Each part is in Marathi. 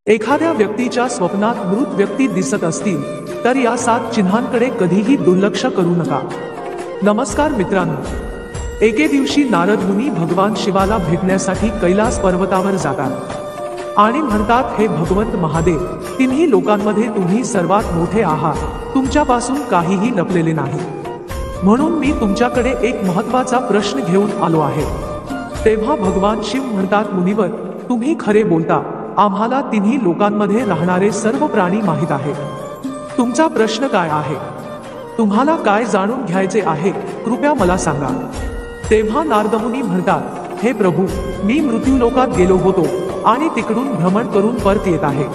एखाद्या व्यक्तीच्या स्वप्नात मृत व्यक्ती दिसत असतील तर या 7 चिन्हांकडे कधीही दुर्लक्ष करू नका। नमस्कार मित्रांनो, एके दिवशी नारद मुनी भगवान शिवाला भेटण्यासाठी कैलास पर्वतावर जातात आणि म्हणतात, हे भगवंत महादेव, तिन्ही लोकांमध्ये तुम्ही सर्वात मोठे आहात, तुमच्यापासून काहीही लपलेले नाही, म्हणून मी तुमच्याकडे एक महत्त्वाचा प्रश्न घेऊन आलो आहे। तेव्हा भगवान शिव म्हणतात, मुनिवर, तुम्ही खरे बोलता, आम्हाला तिन्ही लोकांमध्ये राहणारे सर्व प्राणी माहित आहेत। तुमचा प्रश्न काय आहे? तुम्हाला काय जाणून घ्यायचे आहे? कृपया मला सांगा। तेव्हा नारद मुनी म्हणतात, हे प्रभू, मी मृत्यूलोकात गेलो होतो आणि तिकडून भ्रमण करून परत येत आहे।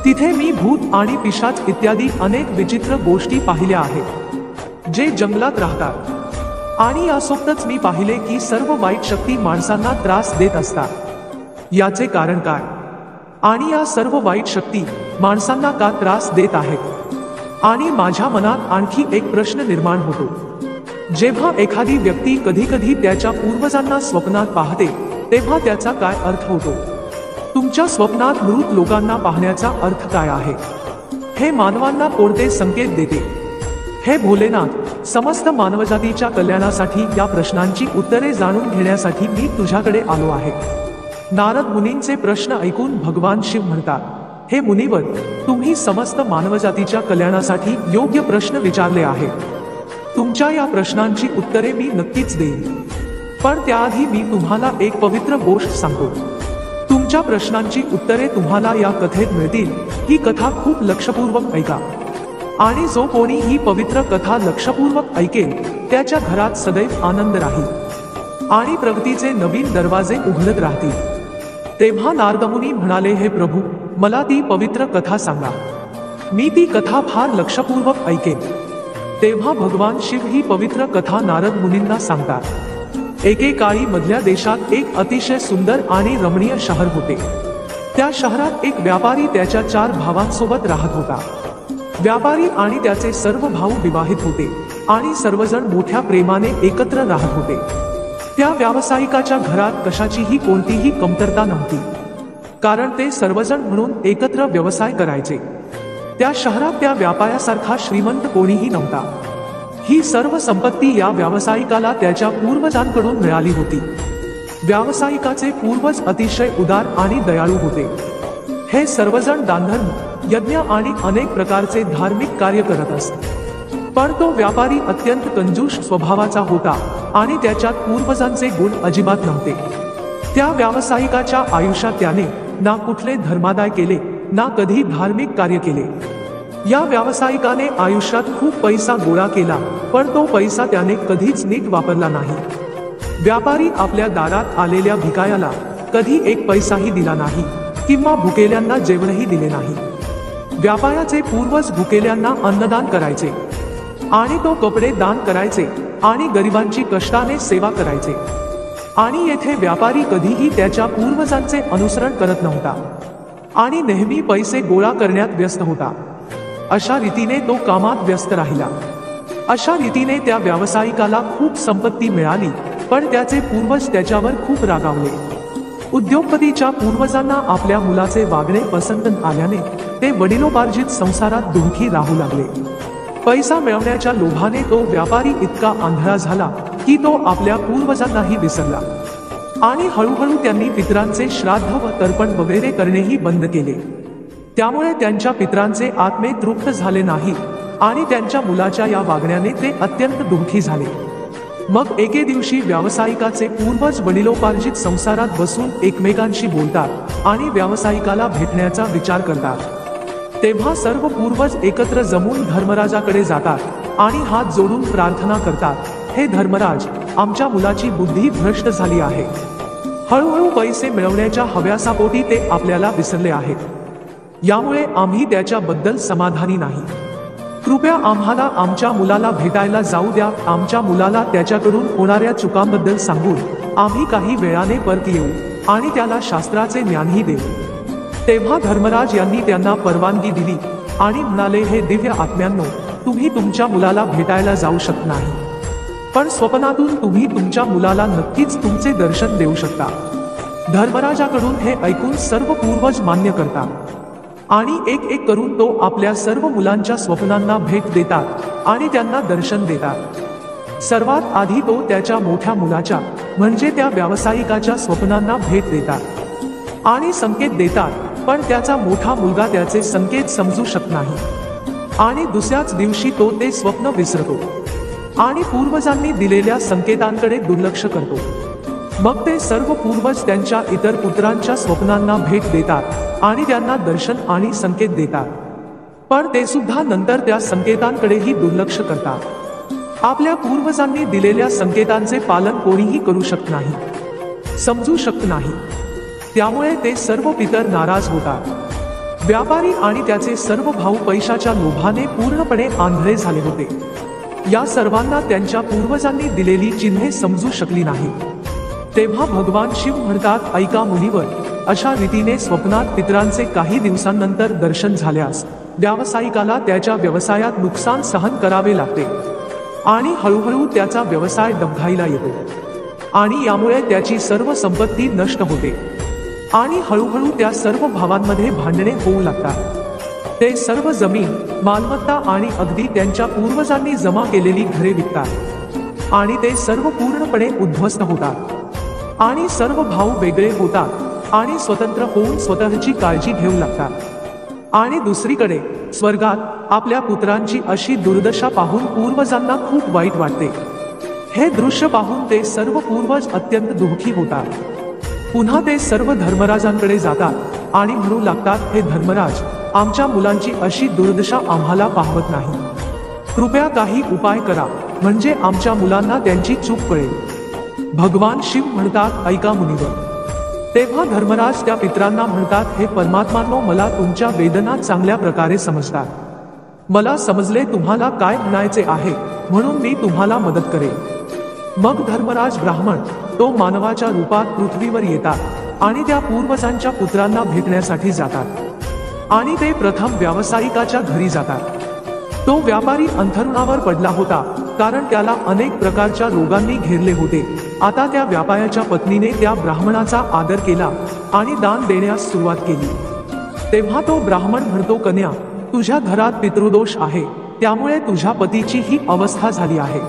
तिथे मी भूत आणि पिशाच इत्यादी अनेक विचित्र गोष्टी पाहिल्या आहेत, जे जंगलात राहतात, आणि यासोबतच मी पाहिले की सर्व वाईट शक्ती माणसांना त्रास देत असतात। याचे कारण काय? आणि या सर्व वाईट शक्ती माणसांना का त्रास देत आहेत? आणि माझ्या मनात आणखी एक प्रश्न निर्माण होतो, जेव्हा एखादी व्यक्ती कधी कधी त्याच्या पूर्वजांना स्वप्नात पाहते तेव्हा त्याचा काय अर्थ होतो? तुमच्या स्वप्नात मृत लोकांना पाहण्याचा अर्थ काय आहे? हे मानवांना कोणते संकेत देते? हे भोलेनाथ, समस्त मानवजातीच्या कल्याणासाठी या प्रश्नांची उत्तरे जाणून घेण्यासाठी मी तुझ्याकडे आलो आहे। नारद मुनींचे प्रश्न ऐकून भगवान शिव म्हणतात, हे मुनिवर, तुम्ही समस्त मानवजातीच्या कल्याणासाठी योग्य प्रश्न विचारले आहेत। तुमच्या या प्रश्नांची उत्तरे मी नक्कीच देईन, पण त्याआधी मी तुम्हाला एक पवित्र गोष्ट सांगतो। तुमच्या प्रश्नांची उत्तरे तुम्हाला या कथेत मिळतील। ही कथा खूप लक्षपूर्वक ऐका, आणि जो कोणी ही पवित्र कथा लक्षपूर्वक ऐकेल त्याच्या घरात सदैव आनंद राहील आणि प्रगतीचे नवीन दरवाजे उघडत राहतील। तेव्हा नारद मुनी म्हणाले, हे प्रभू, मला ती पवित्र कथा सांगा, मी ती कथा फार लक्षपूर्वक ऐकेन। तेव्हा भगवान शिव ही पवित्र कथा नारद मुनींना सांगतात। एकेकाळी मधल्या देशात एक अतिशय सुंदर आणि रमणीय शहर होते। त्या शहरात एक व्यापारी त्याच्या 4 भावांसोबत राहत होता। व्यापारी आणि त्याचे सर्व भाऊ विवाहित होते आणि सर्वजण मोठ्या प्रेमाने एकत्र राहत होते। त्या व्यावसायिकाच्या घरात कशाचीही कोणतीही कमतरता नव्हती, कारण ते सर्वजण म्हणून एकत्र व्यवसाय करायचे। त्या शहरात त्या व्यापाऱ्यासारखा श्रीमंत कोणीही नव्हता। ही सर्व संपत्ती या व्यावसायिकाला त्याच्या पूर्वजांकडून मिळाली होती। व्यावसायिकाचे पूर्वज अतिशय उदार आणि दयाळू होते। हे सर्वजण दानधर्म, यज्ञ आणि अनेक प्रकारचे धार्मिक कार्य करत असत, पण तो व्यापारी अत्यंत कंजूष स्वभावाचा होता आणि त्याच्यात पूर्वजांचे गुण अजिबात नव्हते। त्या व्यावसायिकाच्या आयुष्यात त्याने ना कुठले धर्मादाय केले, ना कधी धार्मिक कार्य केले। या व्यावसायिकाने आयुष्यात खूप पैसा गोळा केला, पण तो पैसा त्याने कधीच नीट वापरला नाही। व्यापारी आपल्या दारात आलेल्या भिकायाला कधी एक पैसाही दिला नाही किंवा भुकेल्यांना जेवणही दिले नाही। व्यापाऱ्याचे पूर्वज भुकेल्यांना अन्नदान करायचे आणि तो कपडे दान करायचे आणि गरिबांची कष्टाने सेवा करायचे, आणि येथे व्यापारी कधीही त्याच्या पूर्वजांचे अनुसरण करत नव्हता आणि नेहमी पैसे गोळा करण्यात व्यस्त होता। अशा रीतीने तो कामात व्यस्त राहिला। अशा रीतीने त्या व्यावसायिकाला खूप संपत्ती मिळाली, पण त्याचे पूर्वज त्याच्यावर खूप रागावले। उद्योगपतीच्या पूर्वजांना आपल्या मुलाचे वागणे पसंत आल्याने ते वडिलोपार्जित संसारात दुःखी राहू लागले। पैसा मिळवण्याच्या लोभाने तो व्यापारी इतका आंधळा झाला की तो आपल्या पूर्वजांनाही विसरला, आणि हळूहळू त्यांनी पितरांचे श्राद्ध व तर्पण वगैरे करणेही बंद केले। त्यामुळे त्यांच्या पितरांचे आत्मे तृप्त झाले नाही आणि त्यांच्या मुलाच्या या वागण्याने ते अत्यंत दुःखी झाले। मग एके दिवशी व्यावसायिकाचे पूर्वज वडिलोपार्जित संसारात बसून एकमेकांशी बोलतात आणि व्यावसायिकाला भेटण्याचा विचार करतात। तेव्हा सर्व पूर्वज एकत्र जमून धर्मराजाकडे जातात आणि हात जोडून प्रार्थना करतात, हे धर्मराज, आमच्या मुलाची बुद्धी भ्रष्ट झाली आहे। हळूहळू पैसे मिळवण्याच्या हव्यासापोटी ते आपल्याला विसरले आहेत। यामुळे आम्ही त्याच्याबद्दल समाधानी नाही। कृपया आम्हाला आमच्या मुलाला भेटायला जाऊ द्या। आमच्या मुलाला त्याच्याकडून होणाऱ्या चुकांबद्दल सांगून आम्ही काही वेळाने परत येऊ आणि त्याला शास्त्राचे ज्ञानही देऊ। तेव्हा धर्मराज यांनी त्यांना परवानगी दिली आणि म्हणाले, हे दिव्य आत्म्यांनो, तुम्ही तुमच्या मुलाला भेटायला जाऊ शकत नाही, पण स्वप्नातून तुम्ही तुमच्या मुलाला नक्कीच तुमचे दर्शन देऊ शकता। धर्मराजाकडून हे ऐकून सर्व पूर्वज मान्य करतात आणि एक एक करून तो आपल्या सर्व मुलांच्या स्वप्नांना भेट देतात आणि त्यांना दर्शन देतात। सर्वात आधी तो त्याच्या मोठ्या मुलाच्या म्हणजे त्या व्यावसायिकाच्या स्वप्नांना भेट देतात आणि संकेत देतात, पण त्याचा मोठा मुलगा त्याचे संकेत समजू शकत नाही आणि दुसऱ्याच दिवशी तो ते स्वप्न विसरतो आणि पूर्वजांनी दिलेल्या संकेतांकडे दुर्लक्ष करतो। मग ते सर्व पूर्वज त्यांच्या इतर पुत्रांच्या स्वप्नांना भेट देतात आणि त्यांना दर्शन आणि संकेत देतात, पण ते सुद्धा नंतर त्या संकेतांकडेही दुर्लक्ष करतात। आपल्या पूर्वजांनी दिलेल्या संकेतांचे पालन कोणीही करू शकत नाही, समजू शकत नाही, त्यामुळे ते सर्व पितर नाराज होतात। व्यापारी आणि त्याचे सर्व भाऊ पैशाच्या लोभाने पूर्णपणे आंधळे झाले होते। या सर्वांना त्यांच्या पूर्वजांनी दिलेली चिन्हे समजू शकली नाही। तेव्हा भगवान शिव म्हणतात, ऐका मुनिवर, अशा रीतीने स्वप्नात पितरांचे काही दिवसांनंतर दर्शन झाल्यास व्यावसायिकाला त्याच्या व्यवसायात नुकसान सहन करावे लागते आणि हळूहळू त्याचा व्यवसाय डबघाईला येतो आणि यामुळे त्याची सर्व संपत्ती नष्ट होते आणि हळूहळू त्या सर्व भावांमध्ये भांडणे होऊ लागतात। ते सर्व जमीन, मालमत्ता आणि अगदी त्यांच्या पूर्वजांनी जमा केलेली घरे विकतात आणि ते सर्व पूर्णपणे उद्ध्वस्त होतात आणि सर्व भाऊ वेगळे होतात आणि स्वतंत्र होऊन स्वतःची काळजी घेऊ लागतात। आणि दुसरीकडे स्वर्गात आपल्या पुत्रांची अशी दुर्दशा पाहून पूर्वजांना खूप वाईट वाटते। हे दृश्य पाहून ते सर्व पूर्वज अत्यंत दुःखी होतात। पुन्हा ते सर्व धर्मराजांकडे जातात आणि म्हणू लागतात, हे धर्मराज, आमच्या मुलांची अशी दुर्दशा आम्हाला पाहवत नाही, कृपया काही उपाय करा म्हणजे आमच्या मुलांना त्यांची चूक कळेल। भगवान शिव म्हणतात, ऐका मुनिवर। तेव्हा धर्मराज त्या पितरांना म्हणतात, हे परमात्मांनो, मला तुमच्या वेदना चांगल्या प्रकारे समजतात, मला समजले तुम्हाला काय म्हणायचे आहे, म्हणून मी तुम्हाला मदत करेन। मग धर्मराज ब्राह्मण तो मानवाच्या रूपात पृथ्वीवर येतात आणि त्या पूर्वजांच्या पुत्रांना भेटण्यासाठी जातात आणि ते प्रथम व्यावसायिकाच्या घरी जातात। तो व्यापारी अंथरुणावर पडला होता कारण त्याला अनेक प्रकारच्या रोगांनी घेरले होते। आता त्या व्यापाऱ्याच्या पत्नीने त्या ब्राह्मणाचा आदर केला आणि दान देण्यास सुरुवात केली। तेव्हा तो ब्राह्मण म्हणतो, कन्या, तुझ्या घरात पितृदोष आहे, त्यामुळे तुझ्या पतीची ही अवस्था झाली आहे।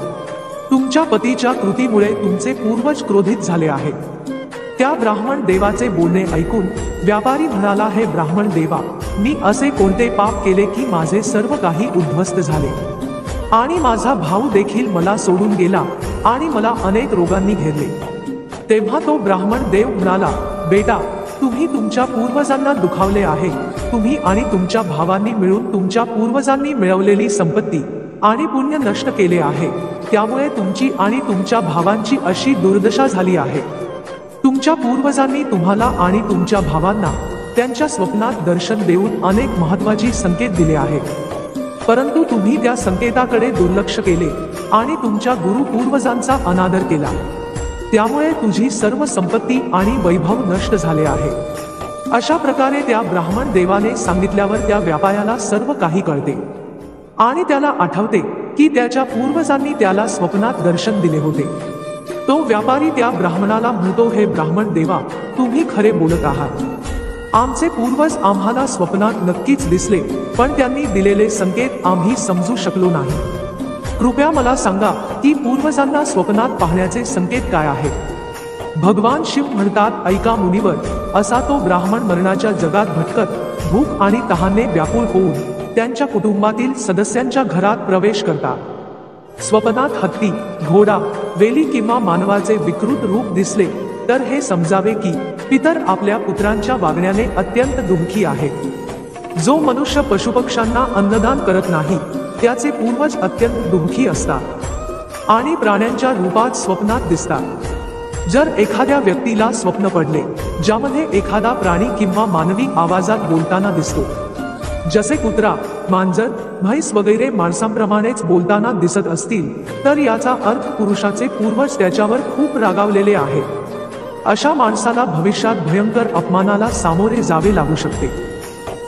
तुमच्या पतीच्या कृतीमुळे तुमचे पूर्वज क्रोधित झाले आहेत। त्या ब्राह्मण देवाचे बोलणे ऐकून व्यापारी म्हणाला, हे ब्राह्मण देवा, मी असे कोणते पाप केले की माझे सर्व काही उद्ध्वस्त झाले आणि माझा भाऊ देखील मला सोडून गेला आणि मला अनेक रोगांनी घेरले। तेव्हा तो ब्राह्मण देव म्हणाला, बेटा, तुम्ही तुमच्या पूर्वजांना दुखावले आहे। तुम्ही आणि तुमच्या भावांनी मिळून तुमच्या पूर्वजांनी मिळवलेली संपत्ती आणि पुण्य नष्ट केले आहे, त्यामुळे तुमची आणि तुमच्या भावांची अशी दुर्दशा झाली आहे। तुमच्या पूर्वजांनी तुम्हाला आणि तुमच्या भावांना त्यांच्या स्वप्नात दर्शन देऊन अनेक महत्त्वाची संकेत दिले आहेत, परंतु तुम्ही त्या संकेताकडे दुर्लक्ष केले आणि तुमच्या गुरु पूर्वजांचा अनादर केला, त्यामुळे तुझी सर्व संपत्ती आणि वैभव नष्ट झाले आहे। अशा प्रकारे त्या ब्राह्मण देवाने सांगितल्यावर त्या व्यापाऱ्याला सर्व काही कळते आणि त्याला आठवते की त्याच्या पूर्वजांनी त्याला स्वप्नात दर्शन दिले होते। तो व्यापारी त्या ब्राह्मणाला म्हणतो, हे ब्राह्मण देवा, तुम्ही खरे बोलत आहात। आमचे पूर्वज आम्हाला स्वप्नात नक्कीच दिसले, पण त्यांनी दिलेले संकेत आम्ही समजू शकलो नाही। कृपया मला सांगा की पूर्वजांना स्वप्नात पाहण्याचे संकेत काय आहेत। भगवान शिव म्हणतात, ऐका मुनिवर, असा तो ब्राह्मण मरणाच्या जगात भटकत भूक आणि तहाने व्याकुळ होऊन त्यांच्या कुटुंबातील सदस्यांच्या घरात प्रवेश करतात। स्वप्नात हत्ती, घोडा, वेली किंवा मानवाचे विकृत रूप दिसले तर हे समजावे की पितर आपल्या पुत्रांच्या वागण्याने अत्यंत दुःखी आहेत। जो मनुष्य पशुपक्ष्यांना अन्नदान करत नाही त्याचे पूर्वज अत्यंत दुःखी असतात आणि प्राण्यांच्या रूपात स्वप्नात दिसतात। जर एखाद्या व्यक्तीला स्वप्न पडले ज्यामध्ये एखादा प्राणी किंवा मानवी आवाजात बोलताना दिसतो, जसे कुत्रा, मांजर, म्हैस वगैरे माणसांप्रमाणेच बोलताना दिसत असतील, तर याचा अर्थ पुरुषाचे पूर्वज त्याच्यावर खूप रागावलेले आहेत। अशा माणसाला भविष्यात भयंकर अपमानाला सामोरे जावे लागू शकते।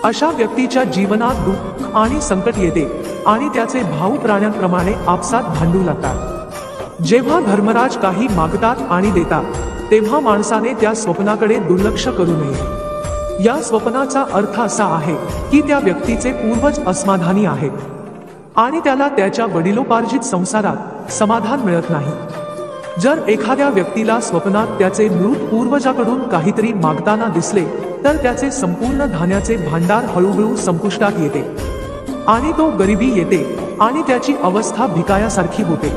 अशा व्यक्तीच्या जीवनात दुःख आणि संकट येते आणि त्याचे भाऊ प्राण्यांप्रमाणे आपसात भांडू लागतात। जेव्हा धर्मराज काही मागतात आणि देतात तेव्हा माणसाने त्या स्वप्नाकडे दुर्लक्ष करू नये। या स्वप्नाचा अर्थ असा आहे की त्या व्यक्तीचे पूर्वज असमाधानी आहेत आणि त्याला त्याच्या वडिलोपार्जित संसारात समाधान मिळत नाही। जर एखाद्या व्यक्तीला स्वप्नात त्याचे मृत पूर्वजाकडून काहीतरी मागताना दिसले तर त्याचे संपूर्ण धान्याचे भांडार हळूहळू संपुष्टात येते आणि तो गरिबी येते आणि त्याची अवस्था भिकायासारखी होते।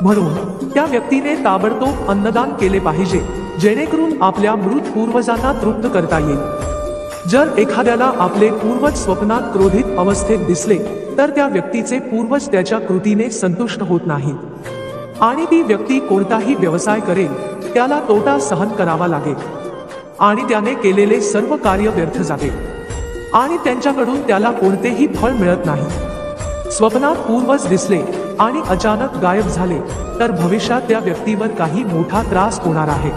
म्हणून त्या व्यक्तीने ताबडतोब अन्नदान केले पाहिजे, जेणेकरून आपल्या मृत पूर्वजांना तृप्त करता येईल। जर एखाद्याला आपले पूर्वज स्वप्नात क्रोधित अवस्थेत दिसले तर त्या व्यक्तीचे पूर्वज त्याच्या कृतीने संतुष्ट होत नाहीत आणि ती व्यक्ती कोणताही व्यवसाय करेल त्याला तोटा सहन करावा लागेल आणि त्याने केलेले सर्व कार्य व्यर्थ जाते आणि त्यांच्याकडून त्याला कोणतेही फळ मिळत नाही। स्वप्नात पूर्वज दिसले आणि अचानक गायब झाले तर भविष्यात त्या व्यक्तीवर काही मोठा त्रास होणार आहे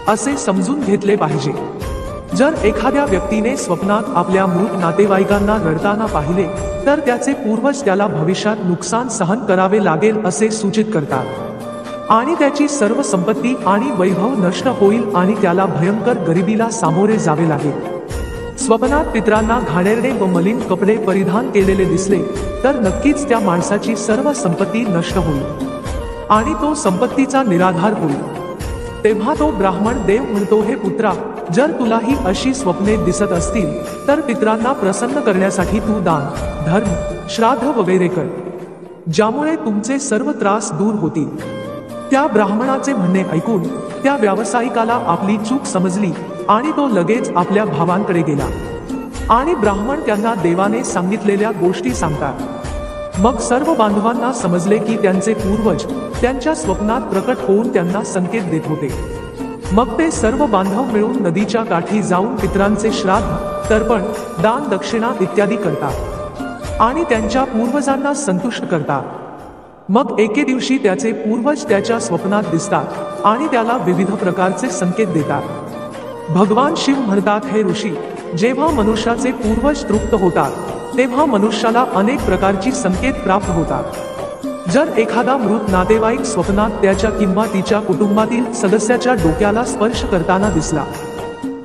असे समजून घेतले पाहिजे। जर एखाद्या व्यक्तीने स्वप्नात आपल्या मृत नातेवाईकांना रडताना पाहिले तर त्याचे पूर्वज त्याला भविष्यात नुकसान सहन करावे लागेल असे सूचित करतात आणि त्याची सर्व संपत्ती आणि वैभव नष्ट होईल आणि त्याला भयंकर गरिबीला सामोरे जावे लागेल। स्वप्नात पितरांना घाणेरडे व मलिन कपडे परिधान केलेले दिसले तर नक्कीच त्या माणसाची सर्व संपत्ती नष्ट होईल आणि तो संपत्तीचा निराधार होईल। तेव्हा तो ब्राह्मण देव म्हणतो, हे पुत्रा, जर तुलाही अशी स्वप्ने दिसत असतील तर पितरांना प्रसन्न करण्यासाठी तू दान, धर्म, श्राद्ध वगैरे कर, ज्यामुळे तुमचे सर्व त्रास दूर होतील। त्या ब्राह्मणाचे म्हणणे ऐकून त्या व्यावसायिकाला आपली चूक समजली आणि तो लगेच आपल्या भावांकडे गेला आणि ब्राह्मण त्यांना देवाने सांगितलेल्या गोष्टी सांगतात। मग सर्व बांधवांना समजले की त्यांचे पूर्वज त्यांच्या स्वप्नात प्रकट होऊन त्यांना संकेत देत होते। मग ते सर्व बांधव मिळून नदीच्या काठी जाऊन पितरांचे श्राद्ध, तर्पण, दान, दक्षिणा इत्यादी करतात आणि त्यांच्या पूर्वजांना संतुष्ट करतात। मग एके दिवशी त्याचे पूर्वज त्याच्या स्वप्नात दिसतात आणि त्याला विविध प्रकारचे संकेत देतात। भगवान शिव म्हणतात, हे ऋषी, जेव्हा मनुष्याचे पूर्वज तृप्त होतात तेव्हा मनुष्याला अनेक प्रकारची संकेत प्राप्त होतात। जर एखादा मृत नातेवाईक स्वप्नात त्याच्या किंवा तिच्या कुटुंबातील सदस्याच्या डोक्याला स्पर्श करताना दिसला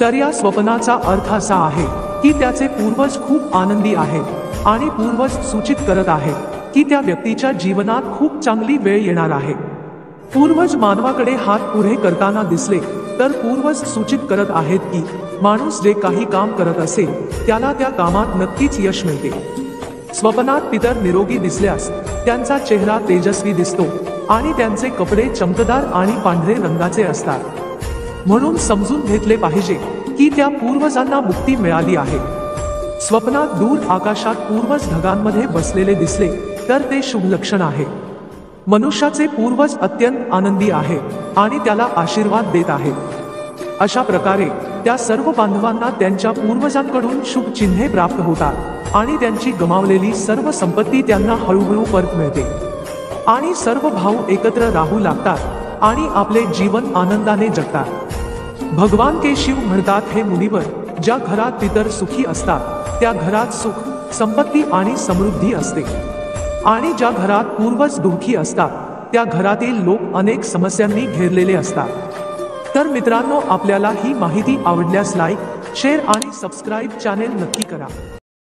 तर या स्वप्नाचा अर्थ असा आहे की त्याचे पूर्वज खूप आनंदी आहेत आणि पूर्वज सूचित करत आहेत की त्या व्यक्तीच्या जीवनात खूप चांगली वेळ येणार आहे। पूर्वज मानवाकडे हात पुढे करताना दिसले तर पूर्वज सूचित करत आहेत की माणूस जे काही काम करत असेल त्याला त्या कामात नक्कीच यश मिळते। स्वप्नात पितर निरोगी दिसल्यास त्यांचा चेहरा तेजस्वी दिसतो आणि त्यांचे कपडे चमकदार आणि पांढरे रंगाचे असतात। म्हणून समजून घेतले पाहिजे की त्या पूर्वजांना मुक्ती मिळाली आहे। स्वप्नात दूर आकाशात पूर्वज ढगांमध्ये बसलेले दिसले तर ते शुभ लक्षण आहे। मनुष्याचे पूर्वज अत्यंत आनंदी आहेत आणि त्याला आशीर्वाद देत आहेत। अशा प्रकारे त्या सर्व बांधवांना त्यांच्या पूर्वजांकडून शुभ चिन्हे प्राप्त होतात आणि त्यांची गमावलेली सर्व संपत्ती त्यांना हळूहळू परत मिळते आणि सर्व भाऊ एकत्र राहू लागतात आणि आपले जीवन आनंदाने जगतात। भगवान के शिव म्हणतात, हे मुनिवर, ज्या घरात पितर सुखी असतात त्या घरात सुख, संपत्ती आणि समृद्धी असते आणि ज्या घरात पूर्वज दुःखी असतात त्या घरातील लोक अनेक समस्यांनी घेरलेले असतात। तर मित्रांनो, आपल्याला ही माहिती आवडल्यास लाईक, शेअर आणि सबस्क्राईब चॅनेल नक्की करा।